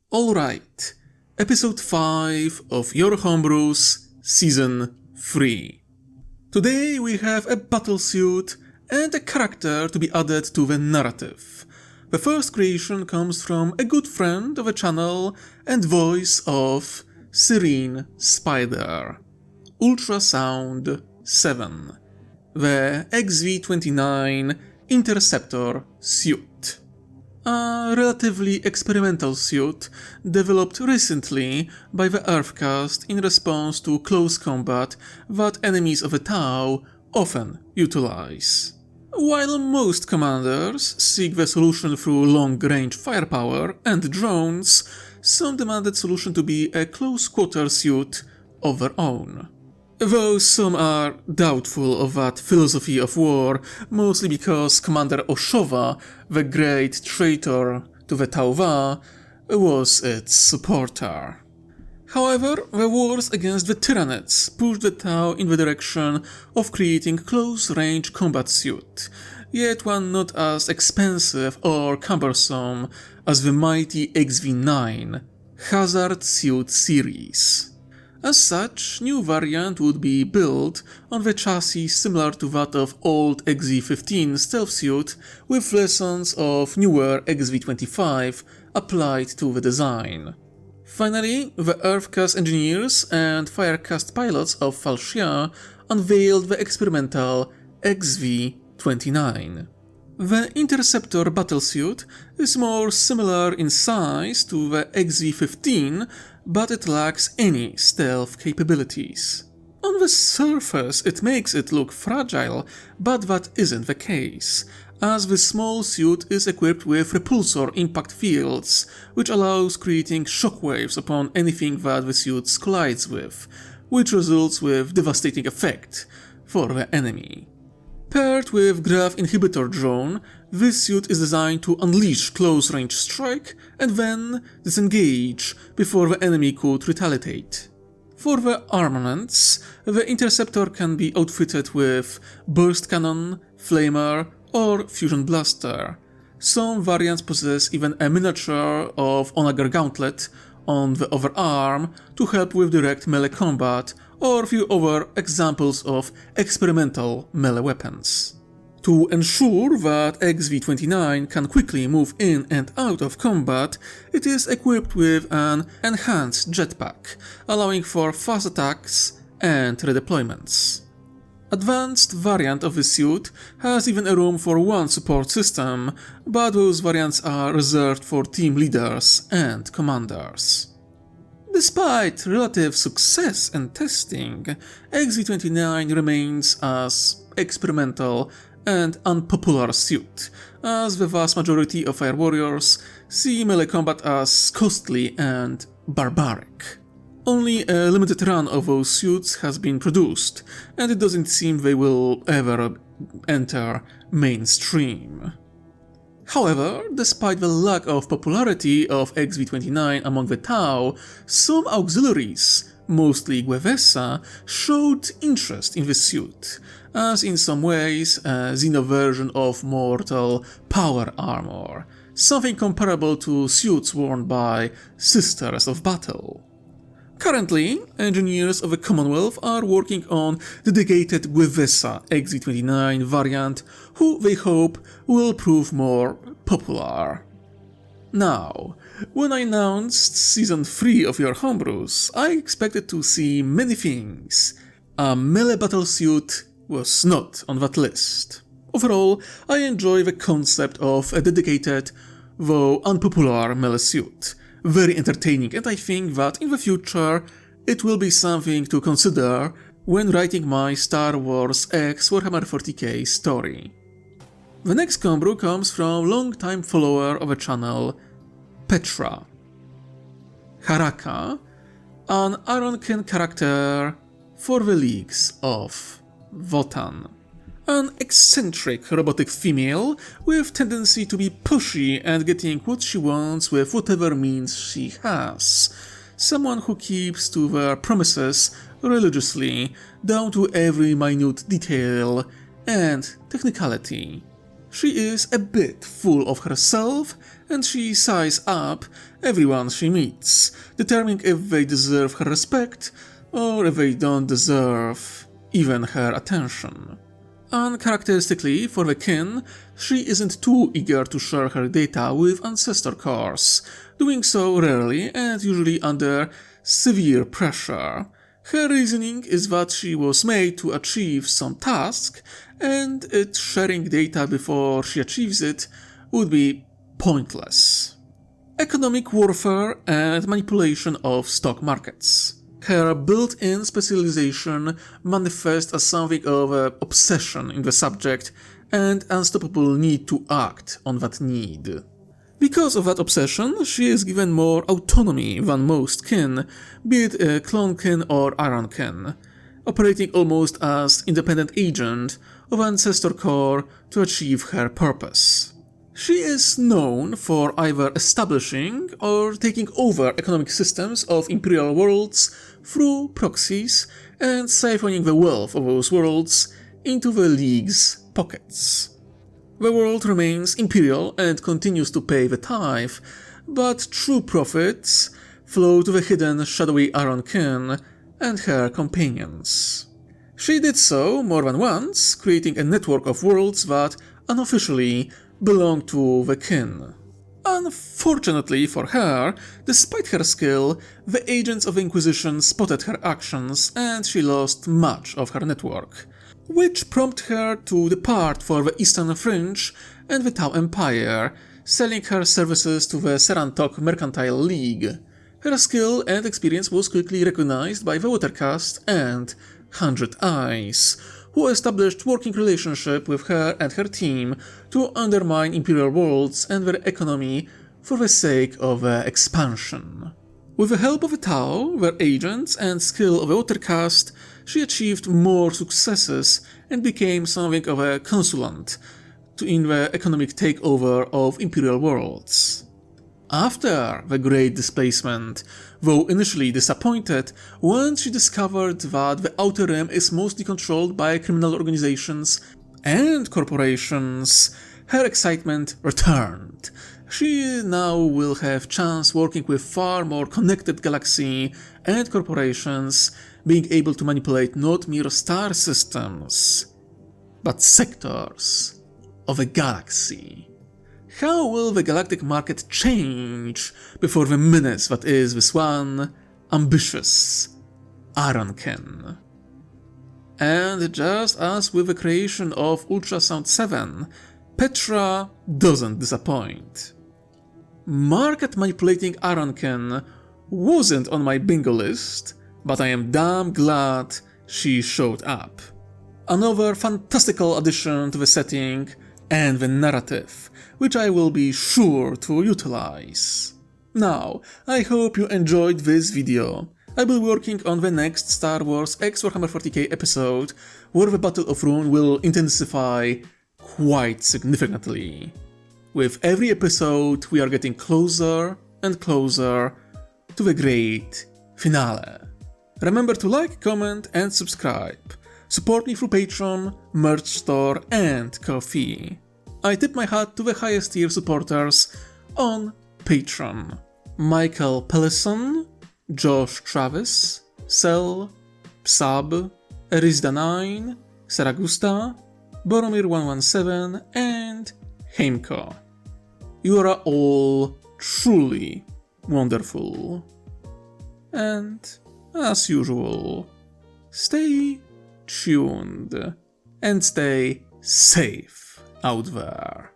Alright, episode 5 of Your Homebrews Season 3. Today we have a battlesuit and a character to be added to the narrative. The first creation comes from a good friend of the channel and voice of Serene Spider, Ultrasound 7, the XV-29 Interceptor suit. A relatively experimental suit developed recently by the Earthcast in response to close combat that enemies of the Tau often utilize. While most commanders seek the solution through long-range firepower and drones, some demanded solution to be a close-quarter suit of their own. Though some are doubtful of that philosophy of war, mostly because Commander Oshowa, the great traitor to the Tauva, was its supporter. However, the wars against the Tyranids pushed the Tau in the direction of creating close-range combat suit, yet one not as expensive or cumbersome as the mighty XV-9 Hazard Suit series. As such, new variant would be built on the chassis similar to that of old XV-15 stealth suit, with lessons of newer XV-25 applied to the design. Finally, the Earthcast engineers and Firecast pilots of Falshia unveiled the experimental XV-29. The Interceptor battlesuit is more similar in size to the XV-15, but it lacks any stealth capabilities. On the surface it makes it look fragile, but that isn't the case, as the small suit is equipped with repulsor impact fields, which allows creating shockwaves upon anything that the suit collides with, which results with devastating effect for the enemy. Paired with Grav Inhibitor drone, this suit is designed to unleash close-range strike and then disengage before the enemy could retaliate. For the armaments, the Interceptor can be outfitted with burst cannon, flamer, or fusion blaster. Some variants possess even a miniature of Onager Gauntlet on the overarm to help with direct melee combat, or a few other examples of experimental melee weapons. To ensure that XV-29 can quickly move in and out of combat, it is equipped with an enhanced jetpack, allowing for fast attacks and redeployments. Advanced variant of the suit has even a room for one support system, but those variants are reserved for team leaders and commanders. Despite relative success and testing, XV-29 remains as experimental and unpopular suit, as the vast majority of Fire Warriors see melee combat as costly and barbaric. Only a limited run of those suits has been produced, and it doesn't seem they will ever enter mainstream. However, despite the lack of popularity of XV-29 among the Tau, some auxiliaries, mostly Gwevesa, showed interest in the suit, as in some ways a Xeno version of mortal power armor, something comparable to suits worn by Sisters of Battle. Currently, engineers of the Commonwealth are working on dedicated Gwevesa XV-29 variant, who they hope will prove more popular. Now, when I announced Season 3 of Your Homebrews, I expected to see many things. A melee battlesuit was not on that list. Overall, I enjoy the concept of a dedicated, though unpopular melee suit. Very entertaining, and I think that in the future it will be something to consider when writing my Star Wars X Warhammer 40k story. The next homebrew comes from long-time follower of the channel, Petra. Haraka, an Aronkin character for the Leagues of Votann. An eccentric robotic female with tendency to be pushy and getting what she wants with whatever means she has. Someone who keeps to their promises religiously, down to every minute detail and technicality. She is a bit full of herself, and she sizes up everyone she meets, determining if they deserve her respect or if they don't deserve even her attention. Uncharacteristically for the kin, she isn't too eager to share her data with ancestor cores, doing so rarely and usually under severe pressure. Her reasoning is that she was made to achieve some task, and sharing data before she achieves it would be pointless. Economic warfare and manipulation of stock markets. Her built-in specialization manifests as something of an obsession in the subject and unstoppable need to act on that need. Because of that obsession, she is given more autonomy than most kin, be it a clone kin or Iron kin, operating almost as independent agent of ancestor core to achieve her purpose. She is known for either establishing or taking over economic systems of imperial worlds through proxies and siphoning the wealth of those worlds into the League's pockets. The world remains imperial and continues to pay the tithe, but true profits flow to the hidden shadowy Iron Kin and her companions. She did so more than once, creating a network of worlds that unofficially belong to the kin. Unfortunately for her, despite her skill, the agents of the Inquisition spotted her actions and she lost much of her network, which prompted her to depart for the Eastern Fringe and the Tau Empire, selling her services to the Serantok Mercantile League. Her skill and experience was quickly recognized by the Watercast and 100 Eyes, who established working relationship with her and her team to undermine imperial worlds and their economy for the sake of expansion. With the help of the Tau, their agents, and skill of the Watercast, she achieved more successes and became something of a consultant in the economic takeover of imperial worlds. After the Great Displacement, though initially disappointed, once she discovered that the Outer Rim is mostly controlled by criminal organizations and corporations, her excitement returned. She now will have chance working with far more connected galaxy and corporations, being able to manipulate not mere star systems, but sectors of a galaxy. How will the galactic market change before the menace that is this one ambitious Iron Kin? And just as with the creation of Ultrasound 7, Petra doesn't disappoint. Market manipulating Iron Kin wasn't on my bingo list, but I am damn glad she showed up. Another fantastical addition to the setting and the narrative, which I will be sure to utilize. Now, I hope you enjoyed this video. I will be working on the next Star Wars X Warhammer 40k episode, where the Battle of Rune will intensify quite significantly. With every episode, we are getting closer and closer to the great finale. Remember to like, comment and subscribe. Support me through Patreon, merch store and Ko-fi. I tip my hat to the highest tier supporters on Patreon: Michael Pellison, Josh Travis, Cell, Psab, Erisda9, Saragusta, Boromir117 and Heimko. You are all truly wonderful. And, as usual, stay tuned and stay safe out there.